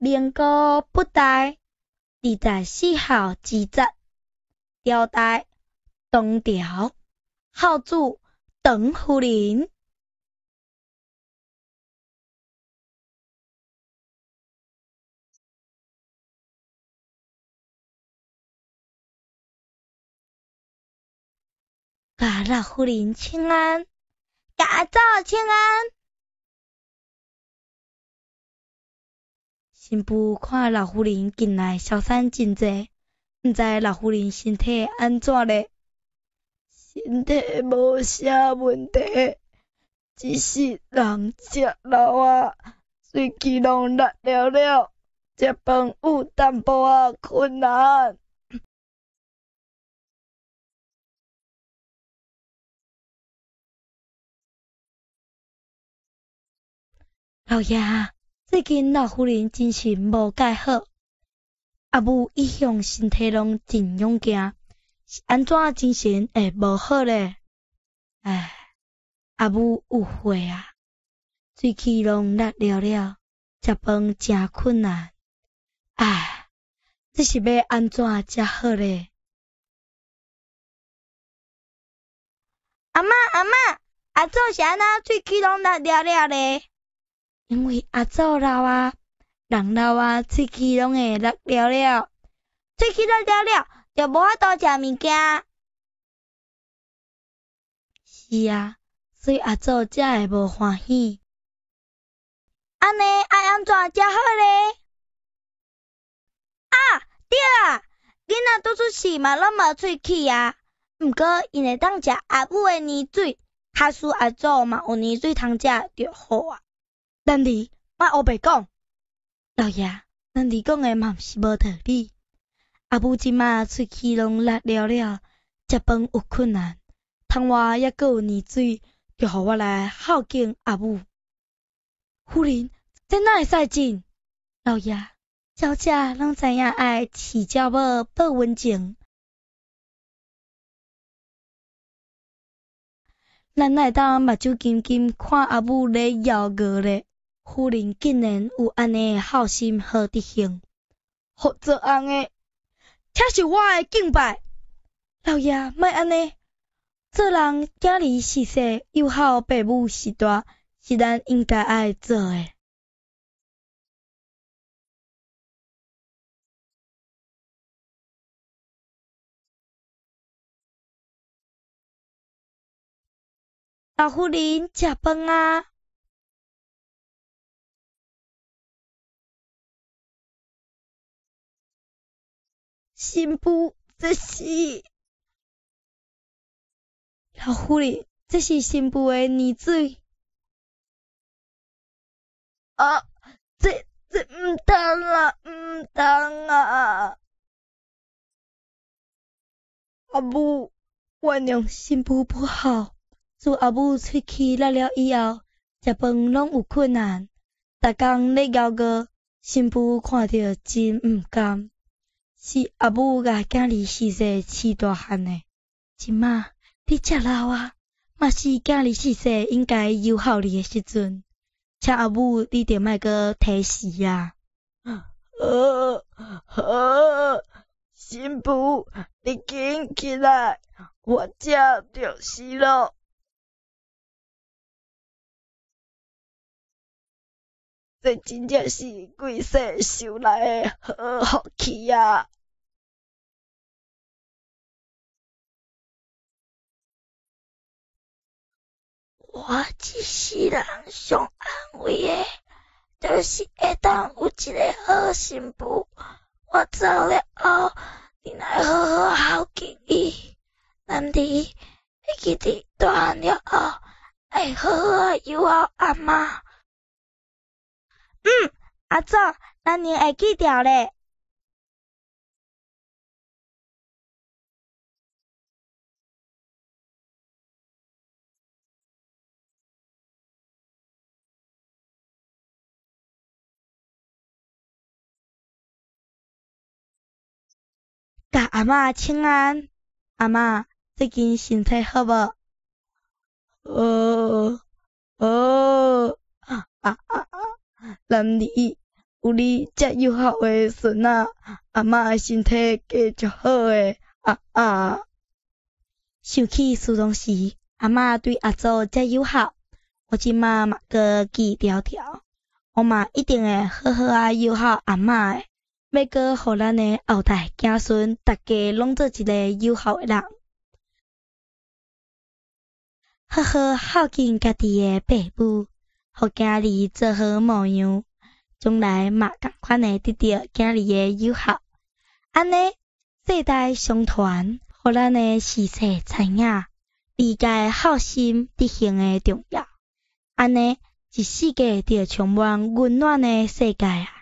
民国不代24号之节，朝代唐朝，号主唐夫人。甲老夫人请安，甲阿祖请安。新妇看老夫人近来消散真济，毋知老夫人身体安怎咧？身体无啥问题，只是人食老啊，喙齿拢力了了，食饭有淡薄仔困难。老爷，最近老夫人精神无介好，阿母一向身体拢真勇健，是安怎精神会无好咧？唉，阿母有血啊，喙齿拢力了了，食饭真困难。唉，这是要安怎才好咧？阿嬷，阿祖是安那喙齿拢力了了咧？因为阿祖老啊，人老啊，喙齿拢会力了了，喙齿力了了，就无法度食物件。是啊，所以阿祖才会无欢喜。安尼爱安怎才好咧？啊，对啊，囡仔拄出世嘛拢无喙齿啊，毋过因会当食阿母的年水，卡输阿祖嘛有年水通食就好啊。咱哩莫黑白讲，老爷，咱哩讲的嘛毋是无道理。阿母即马喙齿拢力了了，食饭有困难，窗外还阁有年水，就互我来孝敬阿母。夫人，这哪会使真？老爷，小姐拢知影爱饲鸟母报温情，咱哪会当目睭金金看阿母咧摇饿咧？夫人竟然有安尼的好心好德行，好做翁的，且是我的敬拜。老爷莫安尼，做人囝儿是细，友好父母是大，是咱应该爱做的。老夫人食饭啊！新妇，这是老夫人，这是新妇的年水。啊，这唔通啊，唔通啊！阿母，原谅新妇不好。自阿母喙齿力了以后，食饭拢有困难，逐工咧咬饿，新妇看着真毋甘。是阿母甲囝儿时细饲大汉的，即马你遮老啊，嘛是囝儿时细应该友好你的时阵，请阿母你着莫阁提示啊。新妇，你紧起来，我遮就是咯。这真正是规世受来的好福气啊！我一世人上安慰的，就是会当有一个好新妇。我走了后，你来好好孝敬伊。咱哋会记得大汉了后，爱好好友好阿妈。阿祖，咱年会记住咧。甲阿嬷请安，阿嬷最近身体好无？咱哩有你遮友好诶孙仔，阿嬷诶身体加足好诶，想起事当时，阿嬷对阿祖遮友好，我即马嘛阁记条条，我嘛一定会好好啊友好阿嬷诶，要阁互咱诶后代子孙，大家拢做一个友好诶人，好好孝敬家己诶爸母，互囝儿做好模样。将来嘛共款会得到囝儿诶友好，安尼世代相传，互咱诶世世知影，理解孝心执行诶重要，安尼一世界就充满温暖诶世界啊！